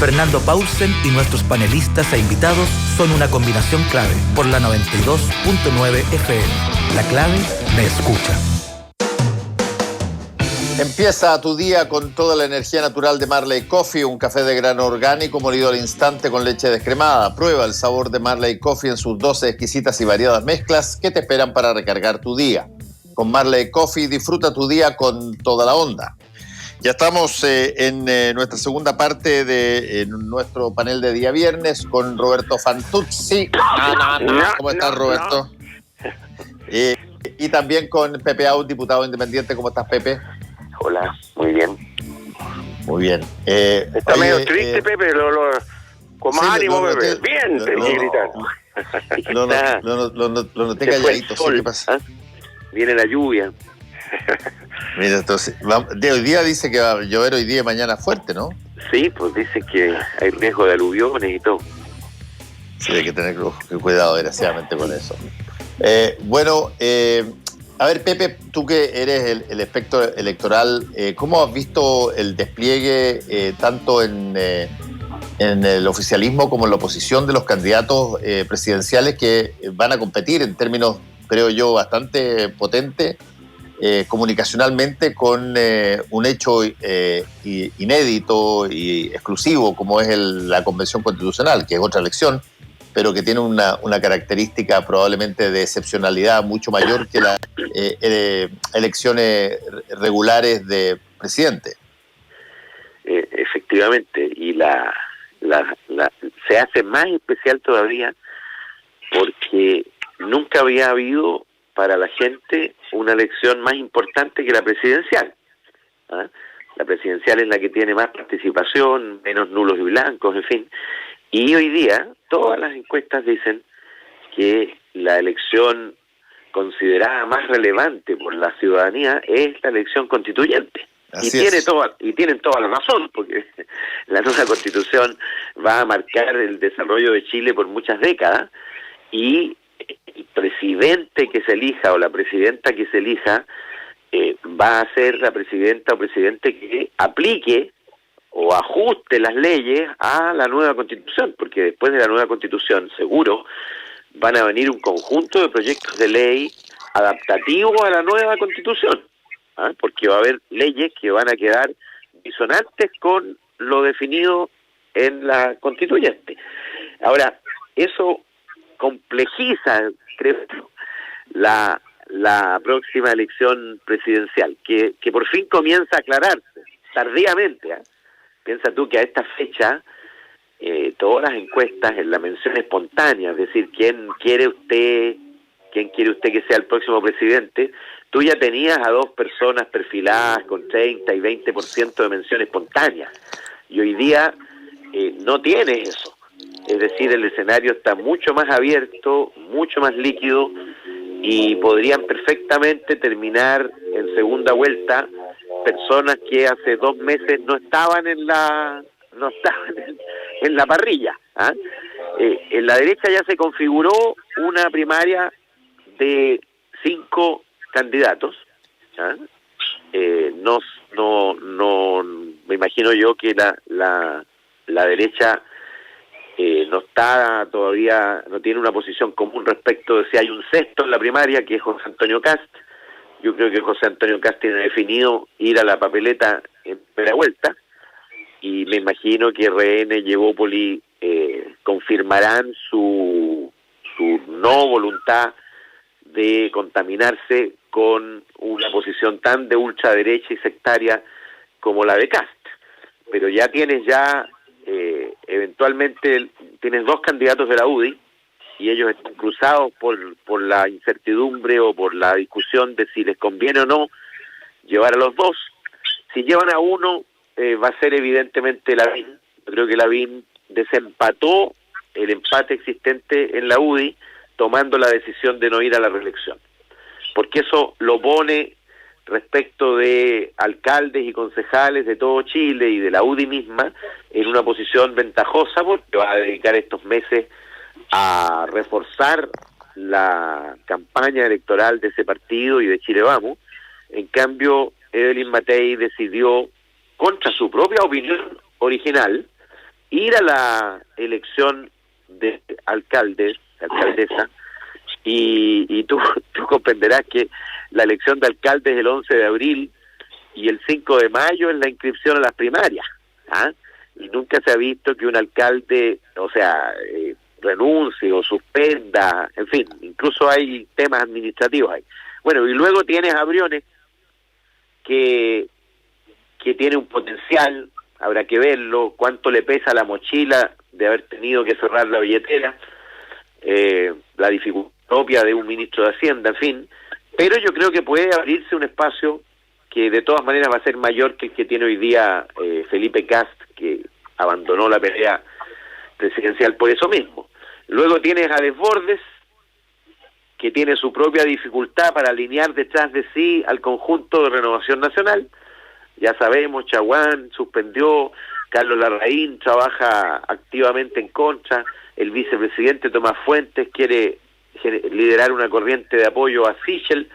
Fernando Paulsen y nuestros panelistas e invitados son una combinación clave por la 92.9 FM. La clave me escucha. Empieza tu día con toda la energía natural de Marley Coffee, un café de grano orgánico molido al instante con leche descremada. Prueba el sabor de Marley Coffee en sus 12 exquisitas y variadas mezclas que te esperan para recargar tu día. Con Marley Coffee disfruta tu día con toda la onda. Ya estamos en nuestra segunda parte de nuestro panel de día viernes con Roberto Fantuzzi. ¿Cómo estás, Roberto? Y también con Pepe Out, diputado independiente. ¿Cómo estás, Pepe? Hola, muy bien. Muy bien. Está medio triste, Pepe, con más ánimo, Pepe. Bien, lo noté calladito. ¿Sí? ¿Qué pasa? Viene la lluvia. Mira, entonces, hoy día dice que va a llover hoy día y mañana fuerte, ¿no? Sí, pues dice que hay riesgo de aluviones y todo. Sí, hay que tener cuidado, desgraciadamente, con eso. A ver, Pepe, tú que eres el experto electoral, ¿cómo has visto el despliegue tanto en el oficialismo como en la oposición de los candidatos presidenciales que van a competir en términos, creo yo, bastante potentes comunicacionalmente con un hecho inédito y exclusivo como es la Convención Constitucional, que es otra elección, pero que tiene una característica probablemente de excepcionalidad mucho mayor que las elecciones regulares de presidente. Efectivamente, y se hace más especial todavía porque nunca había habido para la gente una elección más importante que la presidencial. ¿Ah? La presidencial es la que tiene más participación, menos nulos y blancos, en fin. Y hoy día todas las encuestas dicen que la elección considerada más relevante por la ciudadanía es la elección constituyente. Tienen toda la razón, porque la nueva constitución va a marcar el desarrollo de Chile por muchas décadas y el presidente que se elija o la presidenta que se elija va a ser la presidenta o presidente que aplique o ajuste las leyes a la nueva constitución, porque después de la nueva constitución seguro van a venir un conjunto de proyectos de ley adaptativos a la nueva constitución, porque va a haber leyes que van a quedar disonantes con lo definido en la constituyente. Ahora, eso complejiza, creo, la próxima elección presidencial, que por fin comienza a aclararse, tardíamente. Piensa tú que a esta fecha todas las encuestas en la mención espontánea, es decir, ¿quién quiere usted que sea el próximo presidente? Tú ya tenías a dos personas perfiladas con 30 y 20% de mención espontánea, y hoy día no tienes eso. Es decir, el escenario está mucho más abierto, mucho más líquido, y podrían perfectamente terminar en segunda vuelta personas que hace 2 meses no estaban en la parrilla. En la derecha ya se configuró una primaria de 5 candidatos. No me imagino yo que la derecha no está todavía, no tiene una posición común respecto de si hay un sexto en la primaria, que es José Antonio Kast. Yo creo que José Antonio Kast tiene definido ir a la papeleta en primera vuelta, y me imagino que RN y Evópoli confirmarán su no voluntad de contaminarse con una posición tan de ultraderecha y sectaria como la de Kast. Pero ya tienes eventualmente tienes 2 candidatos de la UDI, y ellos están cruzados por la incertidumbre o por la discusión de si les conviene o no llevar a los 2. Si llevan a uno, va a ser evidentemente Lavín. Yo creo que Lavín desempató el empate existente en la UDI, tomando la decisión de no ir a la reelección, porque eso lo pone respecto de alcaldes y concejales de todo Chile y de la UDI misma en una posición ventajosa, porque va a dedicar estos meses a reforzar la campaña electoral de ese partido y de Chile Vamos. En cambio, Evelyn Matei decidió, contra su propia opinión original, ir a la elección de alcaldes, alcaldesa, y tú comprenderás que la elección de alcaldes es el 11 de abril y el 5 de mayo es la inscripción a las primarias, ¿ah? Y nunca se ha visto que un alcalde, renuncie o suspenda, en fin, incluso hay temas administrativos ahí. Bueno, y luego tienes a Briones, que tiene un potencial, habrá que verlo, cuánto le pesa la mochila de haber tenido que cerrar la billetera, la dificultad propia de un ministro de Hacienda, en fin, pero yo creo que puede abrirse un espacio que de todas maneras va a ser mayor que el que tiene hoy día Felipe Kast, que abandonó la pelea presidencial por eso mismo. Luego tienes a Desbordes, que tiene su propia dificultad para alinear detrás de sí al conjunto de Renovación Nacional. Ya sabemos, Chaguán suspendió, Carlos Larraín trabaja activamente en contra, el vicepresidente Tomás Fuentes quiere liderar una corriente de apoyo a Sichel.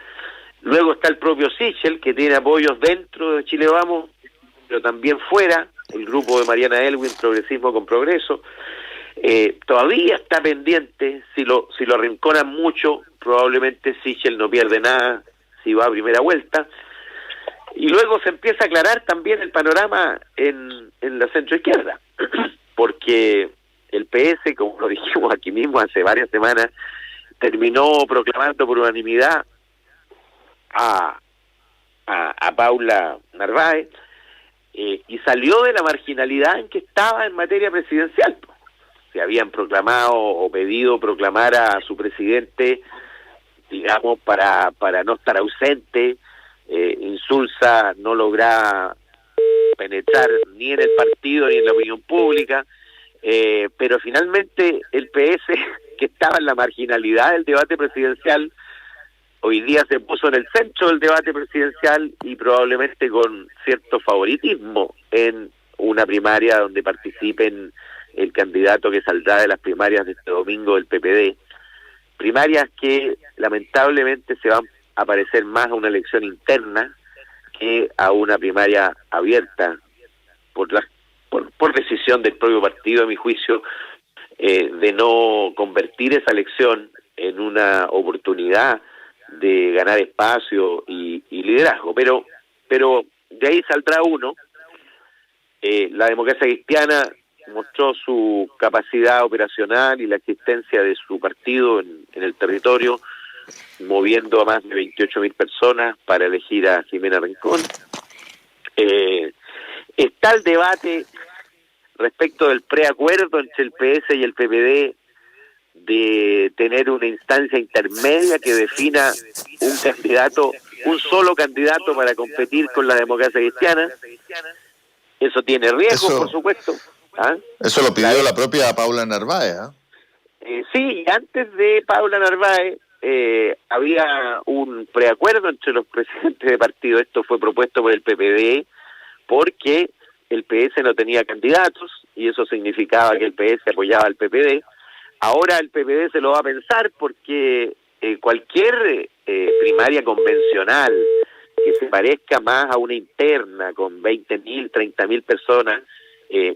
Luego está el propio Sichel, que tiene apoyos dentro de Chile Vamos, pero también fuera, el grupo de Mariana Elwin, Progresismo con Progreso. Todavía está pendiente, si lo arrinconan mucho, probablemente Sichel no pierde nada si va a primera vuelta. Y luego se empieza a aclarar también el panorama en la centroizquierda, porque el PS, como lo dijimos aquí mismo hace varias semanas, terminó proclamando por unanimidad a Paula Narváez, y salió de la marginalidad en que estaba en materia presidencial. Se habían proclamado o pedido proclamar a su presidente, digamos, para no estar ausente. Insulza no logra penetrar ni en el partido ni en la opinión pública, pero finalmente el PS, que estaba en la marginalidad del debate presidencial, hoy día se puso en el centro del debate presidencial y probablemente con cierto favoritismo en una primaria donde participen el candidato que saldrá de las primarias de este domingo del PPD. Primarias que lamentablemente se van a parecer más a una elección interna que a una primaria abierta por decisión del propio partido, a mi juicio, de no convertir esa elección en una oportunidad de ganar espacio y liderazgo, pero de ahí saldrá uno. La democracia cristiana mostró su capacidad operacional y la existencia de su partido en el territorio, moviendo a más de 28.000 personas para elegir a Jimena Rincón. Está el debate respecto del preacuerdo entre el PS y el PPD de tener una instancia intermedia que defina un solo candidato para competir con la democracia cristiana. Eso tiene riesgos, por supuesto. ¿Ah? Eso lo pidió la propia Paula Narváez, sí, y antes de Paula Narváez había un preacuerdo entre los presidentes de partido. Esto fue propuesto por el PPD porque el PS no tenía candidatos y eso significaba que el PS apoyaba al PPD. Ahora el PPD se lo va a pensar porque cualquier primaria convencional que se parezca más a una interna con 20.000, 30.000 personas,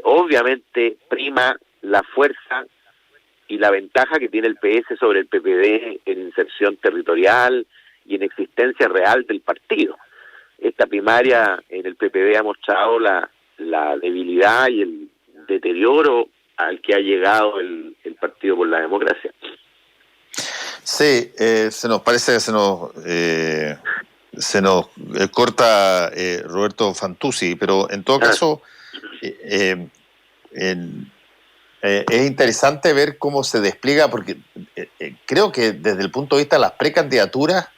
obviamente prima la fuerza y la ventaja que tiene el PS sobre el PPD en inserción territorial y en existencia real del partido. Esta primaria en el PPD ha mostrado la debilidad y el deterioro al que ha llegado el Partido por la Democracia. Sí, se nos parece que se nos corta Roberto Fantuzzi, pero en todo caso es interesante ver cómo se despliega, porque creo que desde el punto de vista de las precandidaturas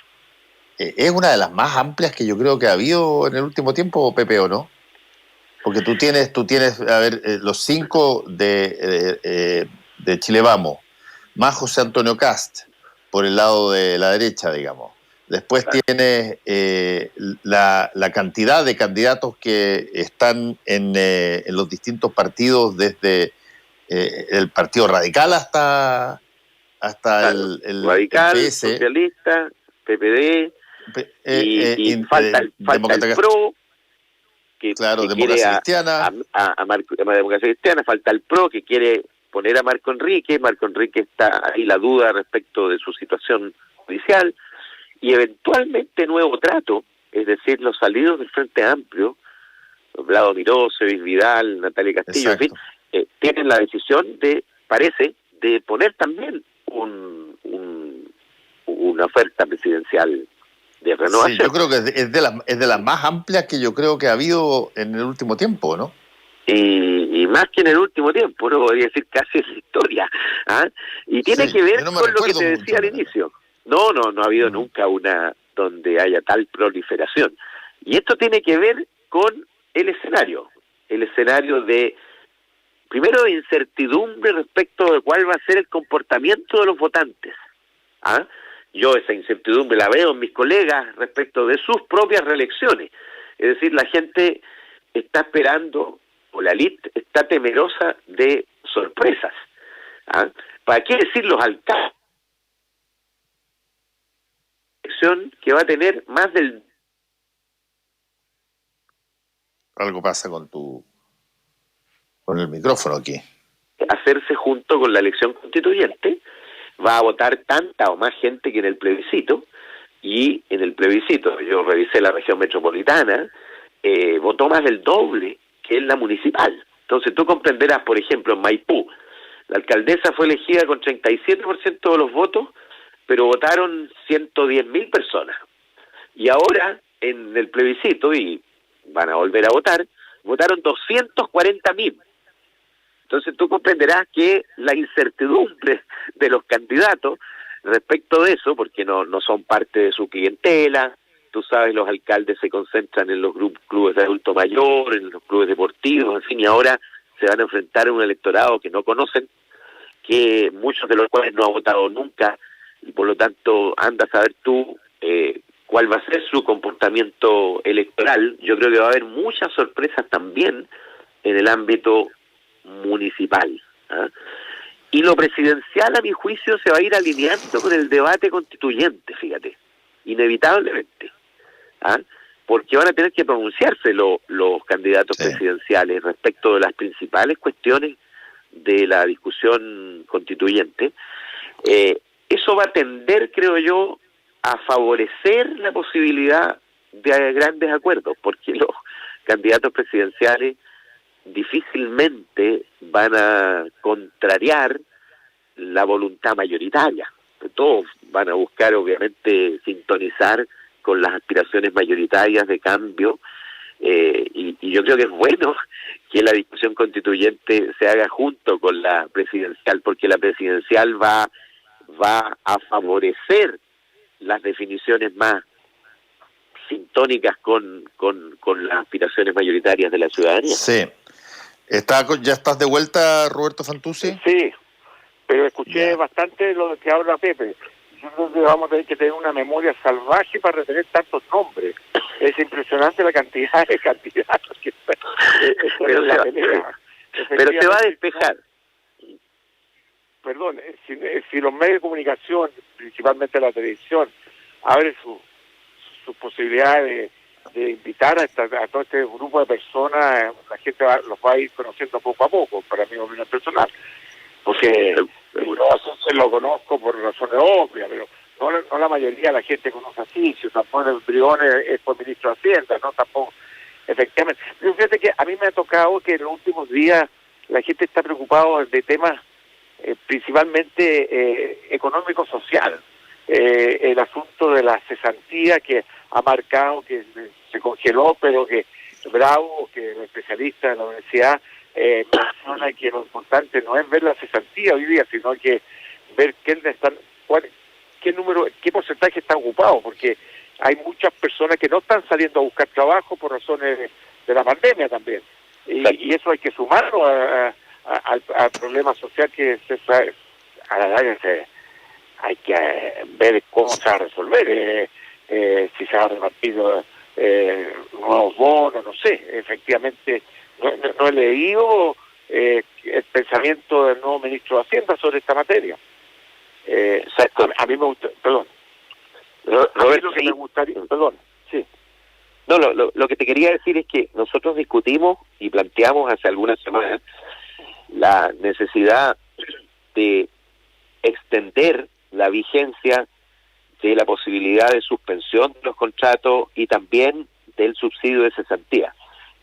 es una de las más amplias que yo creo que ha habido en el último tiempo, Pepe, ¿o no? Porque tú tienes, a ver, los 5 de Chile Vamos, más José Antonio Kast, por el lado de la derecha, digamos. Después tienes la cantidad de candidatos que están en los distintos partidos, desde el Partido Radical hasta el Radical, PS, Socialista, PPD, y falta el PRO. que quiere Democracia Cristiana. a Democracia Cristiana, falta el PRO, que quiere poner a Marco Enrique está ahí la duda respecto de su situación judicial, y eventualmente Nuevo Trato, es decir, los salidos del Frente Amplio, Vlado Mirosevic, Vidal, Natalia Castillo, Exacto. en fin, tienen la decisión parece, de poner también una oferta presidencial de renovación. Sí, yo creo que es de las más amplias que yo creo que ha habido en el último tiempo, ¿no? Y más que en el último tiempo, no podría decir casi en la historia. Y tiene que ver con lo que te decía al inicio. No ha habido nunca una donde haya tal proliferación. Y esto tiene que ver con el escenario de, primero, de incertidumbre respecto de cuál va a ser el comportamiento de los votantes. Yo esa incertidumbre la veo en mis colegas respecto de sus propias reelecciones. Es decir, la gente está esperando, o la elite está temerosa de sorpresas. ¿Para qué decir los alcaldes? Que va a tener más del... Algo pasa con el micrófono aquí. Hacerse junto con la elección constituyente, va a votar tanta o más gente que en el plebiscito, y en el plebiscito, yo revisé la región metropolitana, votó más del doble que en la municipal. Entonces tú comprenderás, por ejemplo, en Maipú, la alcaldesa fue elegida con 37% de los votos, pero votaron 110.000 personas. Y ahora, en el plebiscito, y van a volver a votar, votaron 240.000. Entonces tú comprenderás que la incertidumbre de los candidatos respecto de eso, porque no son parte de su clientela, tú sabes, los alcaldes se concentran en los clubes de adulto mayor, en los clubes deportivos, en fin, y ahora se van a enfrentar a un electorado que no conocen, que muchos de los cuales no han votado nunca, y por lo tanto anda a saber tú cuál va a ser su comportamiento electoral. Yo creo que va a haber muchas sorpresas también en el ámbito municipal. Y lo presidencial, a mi juicio, se va a ir alineando con el debate constituyente, fíjate, inevitablemente, porque van a tener que pronunciarse los candidatos presidenciales respecto de las principales cuestiones de la discusión constituyente. Eso va a tender, creo yo, a favorecer la posibilidad de grandes acuerdos, porque los candidatos presidenciales difícilmente van a contrariar la voluntad mayoritaria. Todos van a buscar, obviamente, sintonizar con las aspiraciones mayoritarias de cambio, y yo creo que es bueno que la discusión constituyente se haga junto con la presidencial, porque la presidencial va a favorecer las definiciones más sintónicas con las aspiraciones mayoritarias de la ciudadanía. Sí. ¿Ya estás de vuelta, Roberto Fantuzzi? Sí, pero escuché bastante lo que habla Pepe. Yo creo que vamos a tener que tener una memoria salvaje para retener tantos nombres. Es impresionante la cantidad de candidatos que pero se va a despejar. Perdón, si los medios de comunicación, principalmente la televisión, abren sus posibilidades de invitar a todo este grupo de personas, la gente los va a ir conociendo poco a poco, para mi opinión personal. Porque yo lo conozco por razones obvias, pero no la mayoría de la gente conoce así. Si tampoco el Briones es por ministro de Hacienda, no tampoco, efectivamente. Pero fíjate que a mí me ha tocado que en los últimos días la gente está preocupada de temas principalmente económico-social. El asunto de la cesantía que ha marcado que se congeló, pero que Bravo, que es especialista en la universidad, menciona que lo importante no es ver la cesantía hoy día, sino que ver qué porcentaje está ocupado, porque hay muchas personas que no están saliendo a buscar trabajo por razones de la pandemia también, y eso hay que sumarlo al problema social que a la larga hay que ver cómo se va a resolver, si se va a repartir nuevos bonos, no sé, efectivamente no he leído el pensamiento del nuevo ministro de Hacienda sobre esta materia. A mí me gusta, perdón, a mí lo que me gustaría, perdón, sí. No, lo que te quería decir es que nosotros discutimos y planteamos hace algunas semanas la necesidad de extender la vigencia de la posibilidad de suspensión de los contratos y también del subsidio de cesantía.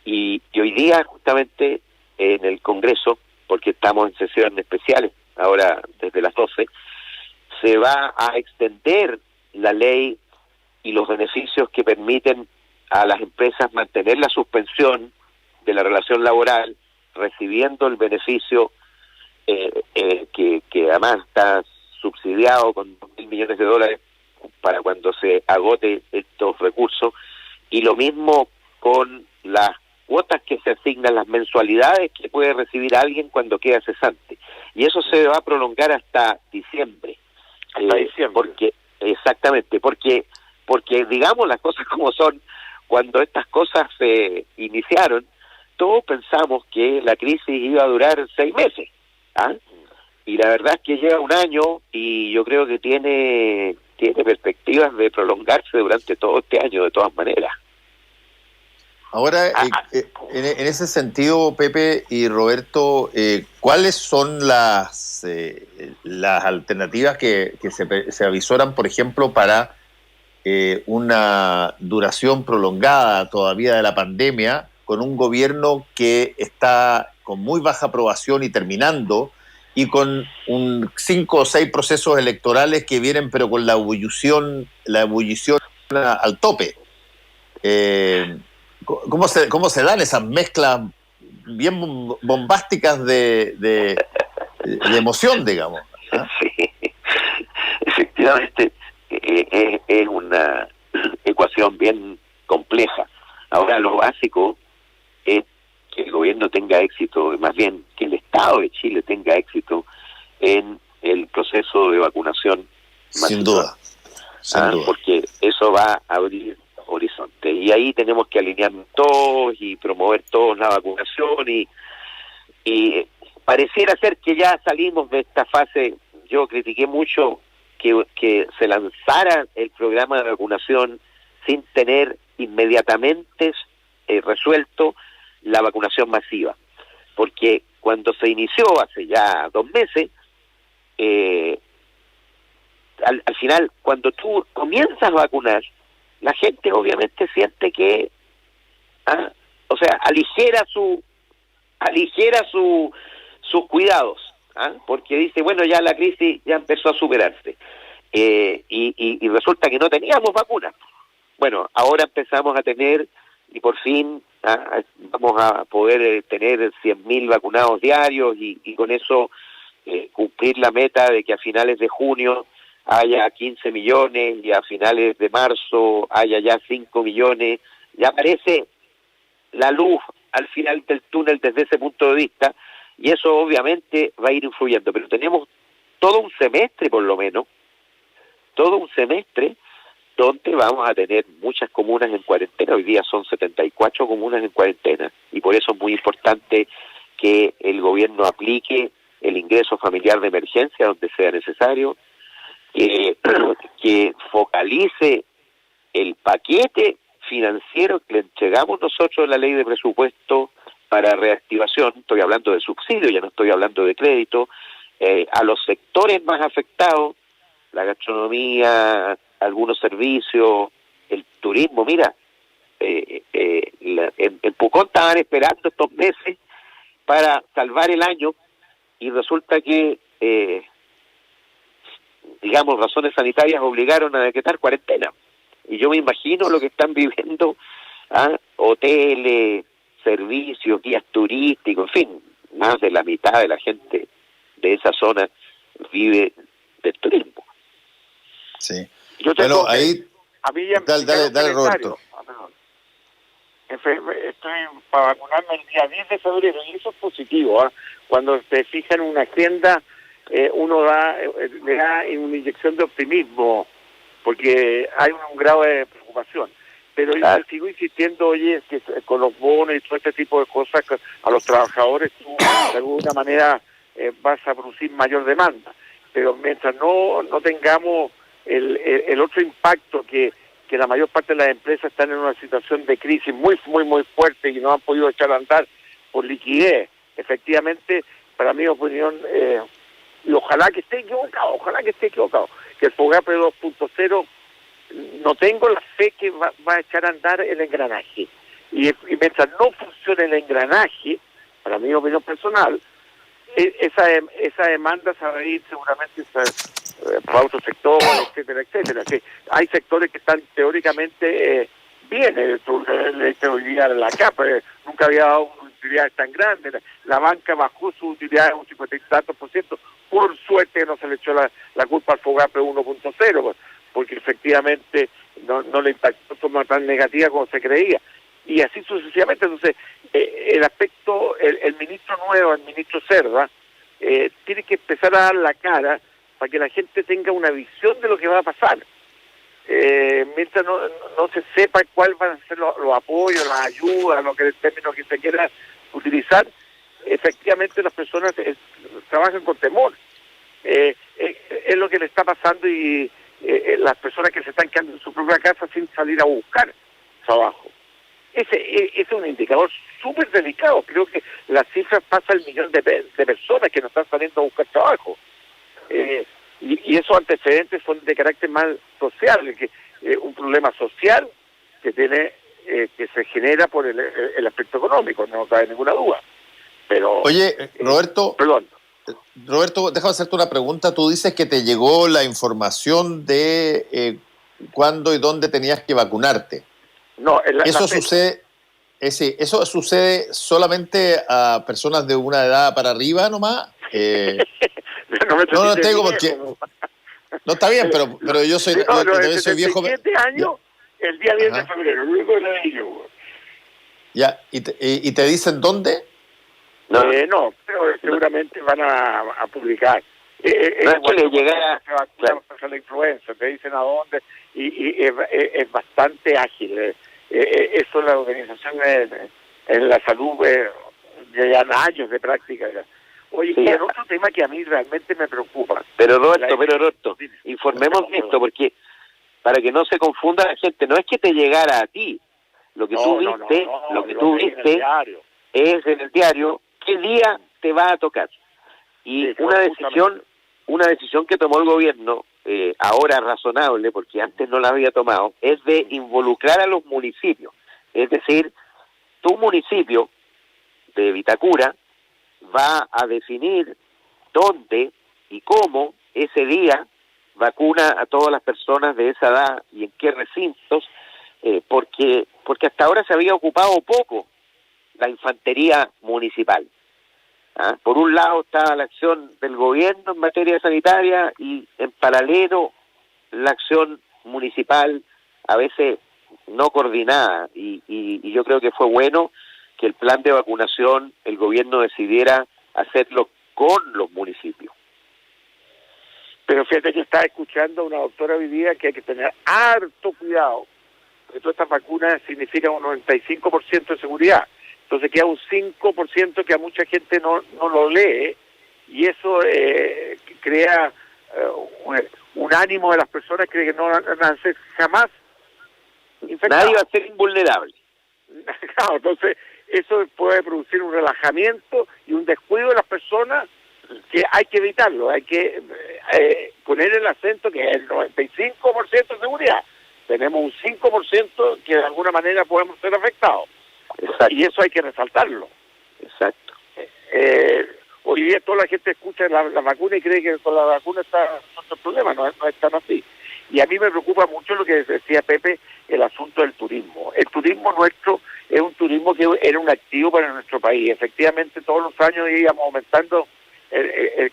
Y hoy día, justamente en el Congreso, porque estamos en sesiones especiales, ahora desde las 12, se va a extender la ley y los beneficios que permiten a las empresas mantener la suspensión de la relación laboral, recibiendo el beneficio que además está subsidiado con $2.000 millones para cuando se agote estos recursos, y lo mismo con las cuotas que se asignan, las mensualidades que puede recibir alguien cuando queda cesante. Y eso se va a prolongar hasta diciembre. Hasta diciembre. Porque digamos las cosas como son, cuando estas cosas se iniciaron, todos pensamos que la crisis iba a durar 6 meses, ¿ah? Y la verdad es que lleva un año y yo creo que tiene perspectivas de prolongarse durante todo este año de todas maneras. Ahora, en ese sentido, Pepe y Roberto, ¿cuáles son las alternativas que se avisoran, por ejemplo, para una duración prolongada todavía de la pandemia, con un gobierno que está con muy baja aprobación y terminando, y con 5 o 6 procesos electorales que vienen pero con la ebullición al tope? ¿Cómo se dan esas mezclas bien bombásticas de emoción, digamos? ¿Ah? Sí, efectivamente es una ecuación bien compleja. Ahora, lo básico es que el gobierno tenga éxito, más bien que el Estado de Chile tenga éxito en el proceso de vacunación masiva. Sin duda. Porque eso va a abrir horizontes. Y ahí tenemos que alinearnos todos y promover todos la vacunación y pareciera ser que ya salimos de esta fase. Yo critiqué mucho que se lanzara el programa de vacunación sin tener inmediatamente resuelto la vacunación masiva, porque cuando se inició hace ya 2 meses, al final, cuando tú comienzas a vacunar, la gente obviamente siente que aligera sus cuidados, porque dice, bueno, ya la crisis ya empezó a superarse, y resulta que no teníamos vacunas. Bueno, ahora empezamos a tener, y por fin vamos a poder tener 100.000 vacunados diarios y con eso cumplir la meta de que a finales de junio haya 15 millones y a finales de marzo haya ya 5 millones. Ya aparece la luz al final del túnel desde ese punto de vista, y eso obviamente va a ir influyendo, pero tenemos todo un semestre, por lo menos, donde vamos a tener muchas comunas en cuarentena. Hoy día son 74 comunas en cuarentena, y por eso es muy importante que el gobierno aplique el ingreso familiar de emergencia donde sea necesario, que focalice el paquete financiero que le entregamos nosotros en la ley de presupuesto para reactivación. Estoy hablando de subsidio, ya no estoy hablando de crédito, a los sectores más afectados, la gastronomía, algunos servicios, el turismo. Mira, en Pucón estaban esperando estos meses para salvar el año, y resulta que razones sanitarias obligaron a decretar cuarentena. Y yo me imagino lo que están viviendo hoteles, servicios, guías turísticos, en fin, más de la mitad de la gente de esa zona vive del turismo. Sí. Yo tengo, ahí a mí ya dale Roberto. Estoy para vacunarme el día 10 de febrero, y eso es positivo. Cuando se fija en una agenda, uno le da una inyección de optimismo, porque hay un grado de preocupación. Pero yo sigo insistiendo, oye, que con los bonos y todo este tipo de cosas, a los trabajadores tú de alguna manera vas a producir mayor demanda. Pero mientras no tengamos el otro impacto que que la mayor parte de las empresas están en una situación de crisis muy fuerte y no han podido echar a andar por liquidez. Efectivamente, para mi opinión, y ojalá que esté equivocado, que el FOGAPE 2.0, no tengo la fe que va a echar a andar el engranaje. Y mientras no funcione el engranaje, para mi opinión personal, esa demanda se va a ir seguramente para otro sector, etcétera. Sí, hay sectores que están teóricamente bien, hoy día la capa nunca había dado utilidades tan grandes, la banca bajó su utilidad un 50 y tantos %, por suerte no se le echó la culpa al FOGAPE 1.0, porque efectivamente no le impactó de forma tan negativa como se creía, y así sucesivamente. Entonces, el aspecto, el ministro nuevo, el ministro Cerda, tiene que empezar a dar la cara para que la gente tenga una visión de lo que va a pasar. Mientras no se sepa cuál van a ser los apoyos, las ayudas, el término que se quiera utilizar, efectivamente las personas trabajan con temor. Es lo que le está pasando, y las personas que se están quedando en su propia casa sin salir a buscar trabajo. Ese es un indicador súper delicado. Creo que las cifras pasan el 1 millón de personas que no están saliendo a buscar trabajo. Y esos antecedentes son de carácter más social, que un problema social que tiene que se genera por el aspecto económico, no cabe ninguna duda. Pero oye, Roberto, perdón. Roberto, déjame hacerte una pregunta. Tú dices que te llegó la información de cuándo y dónde tenías que vacunarte. No, ¿Eso sucede solamente a personas de una edad para arriba nomás? No tengo porque... No, está bien, pero yo soy, soy viejo. 7 años, el día 10 de febrero, lo único que le digo. Ya, ¿y te dicen dónde? No, pero seguramente van a publicar. No es que le llegara la influenza, te dicen a dónde, y es bastante ágil. Eso la organización en la salud ya años de práctica. Oye, sí, y el otro tema que a mí realmente me preocupa. Pero Roberto, informemos de esto, porque para que no se confunda la gente, no es que te llegara a ti. Lo que tú viste es en el diario qué día te va a tocar. Y sí, una decisión que tomó el gobierno, ahora razonable, porque antes no la había tomado, es de involucrar a los municipios. Es decir, tu municipio de Vitacura va a definir dónde y cómo ese día vacuna a todas las personas de esa edad y en qué recintos, porque hasta ahora se había ocupado poco la infantería municipal. Por un lado está la acción del gobierno en materia sanitaria y en paralelo la acción municipal, a veces no coordinada, y yo creo que fue bueno que el plan de vacunación el gobierno decidiera hacerlo con los municipios. Pero fíjate que estaba escuchando a una doctora hoy día que hay que tener harto cuidado, porque todas estas vacunas significan un 95% de seguridad. Entonces queda un 5% que a mucha gente no lo lee, y eso crea un ánimo de las personas que no van a ser jamás infectados. Nadie va a ser invulnerable. Claro, entonces eso puede producir un relajamiento y un descuido de las personas que hay que evitarlo. Hay que poner el acento que es el 95% de seguridad. Tenemos un 5% que de alguna manera podemos ser afectados. Exacto. Y eso hay que resaltarlo. Exacto. Hoy día toda la gente escucha la vacuna y cree que con la vacuna está el problema, no es tan así. Y a mí me preocupa mucho lo que decía Pepe, el asunto del turismo. El turismo nuestro es un turismo que era un activo para nuestro país. Efectivamente, todos los años íbamos aumentando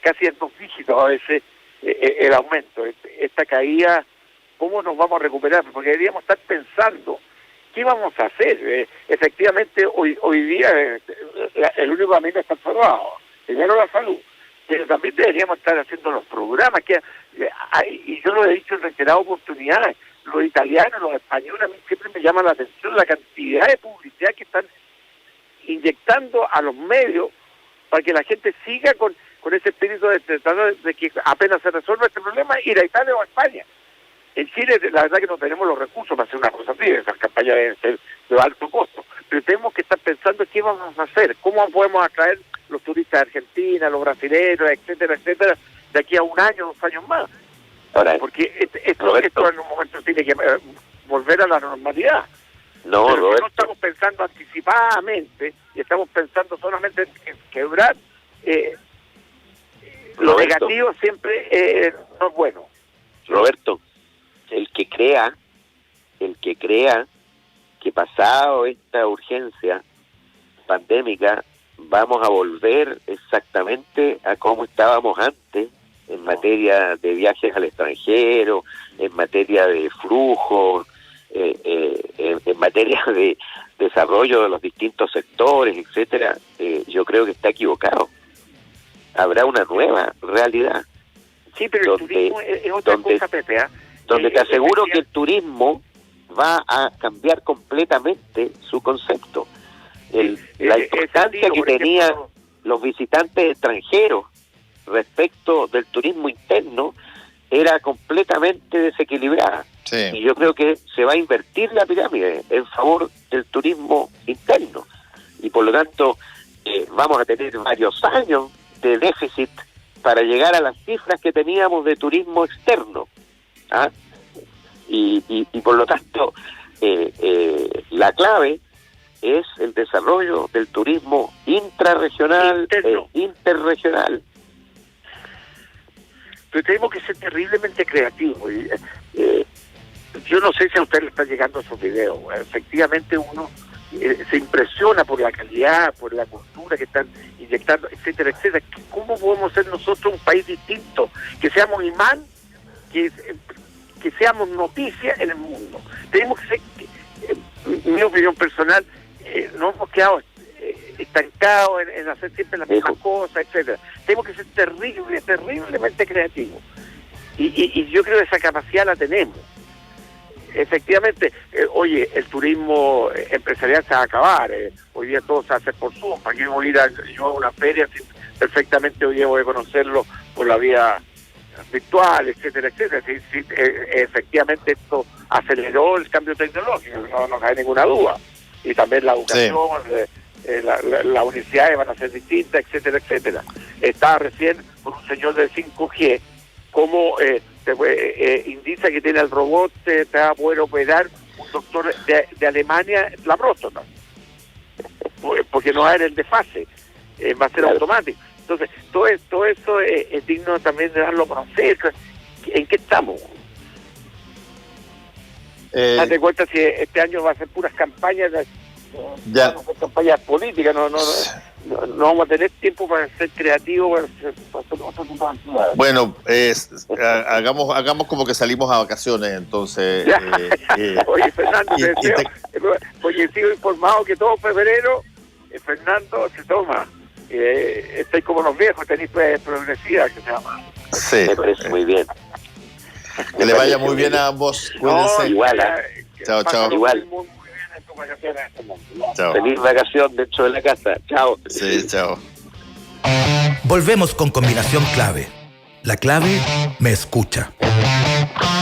casi en 2 dígitos a veces el aumento. Esta caída, ¿cómo nos vamos a recuperar? Porque deberíamos estar pensando ¿qué vamos a hacer? Efectivamente, hoy día el único camino está cerrado. Primero la salud, pero también deberíamos estar haciendo los programas y yo lo he dicho en reiteradas oportunidades. Los italianos, los españoles, a mí siempre me llama la atención la cantidad de publicidad que están inyectando a los medios para que la gente siga con ese espíritu de tratar de que apenas se resuelva este problema, ir a Italia o a España. En Chile, la verdad que no tenemos los recursos para hacer una cosa así, esas campañas deben ser de alto costo, pero tenemos que estar pensando qué vamos a hacer, cómo podemos atraer los turistas de Argentina, los brasileños, etcétera, etcétera, de aquí a 1 año, 2 años más. Ahora, porque esto en un momento tiene que volver a la normalidad. no, Pero Roberto, no estamos pensando anticipadamente y estamos pensando solamente en quebrar. Lo Roberto. negativo siempre no es bueno. Roberto, el que crea que pasado esta urgencia pandémica vamos a volver exactamente a como estábamos antes en materia de viajes al extranjero, en materia de flujos, en materia de desarrollo de los distintos sectores, etcétera, yo creo que está equivocado. Habrá una nueva realidad. Sí, pero el turismo es otra cosa, Pepe. Donde te aseguro que el turismo va a cambiar completamente su concepto. La importancia que tenían los visitantes extranjeros respecto del turismo interno era completamente desequilibrada. Sí. Y yo creo que se va a invertir la pirámide en favor del turismo interno. Y por lo tanto, vamos a tener varios años de déficit para llegar a las cifras que teníamos de turismo externo. ¿Ah? Y por lo tanto, la clave es el desarrollo del turismo intrarregional e interregional. Pero tenemos que ser terriblemente creativos. Yo no sé si a usted le están llegando esos videos. Efectivamente uno se impresiona por la calidad, por la cultura que están inyectando, etcétera, etcétera. ¿Cómo podemos ser nosotros un país distinto? Que seamos imán, que seamos noticia en el mundo. Tenemos que ser, en mi opinión personal, no hemos quedado estancados en hacer siempre las mismas cosas, etcétera. Tenemos que ser terriblemente creativos. Y yo creo que esa capacidad la tenemos. Efectivamente, oye, el turismo empresarial se va a acabar. Hoy día todo se hace por Zoom. ¿Para qué voy a ir yo a una feria? Perfectamente hoy día voy a conocerlo por la vía virtual, etcétera, etcétera. Sí, efectivamente esto aceleró el cambio tecnológico, no cabe ninguna duda. Y también la educación, sí. Las universidades van a ser distintas, etcétera, etcétera. Estaba recién con un señor del 5G, como indica que tiene el robot, te va a poder operar un doctor de Alemania la próstata, porque no va a haber el desfase, va a ser automático. Entonces, todo esto es digno también de darlo a conocer. ¿En qué estamos? Date cuenta si este año va a ser puras campañas, campañas políticas, no vamos a tener tiempo para ser creativos, para hacer otro tipo de actividades. Bueno, hagamos como que salimos a vacaciones, entonces. Oye, Fernando, oye, sigo informado que todo febrero, Fernando se toma. Estoy como los viejos, tenéis progresiva, que se llama. Sí. Me parece muy bien. Que le vaya muy bien a ambos. Cuídense. No, igual. Chao. Igual. Chao. Feliz vacación dentro de la casa. Chao. Sí, chao. Volvemos con Combinación Clave. La clave me escucha.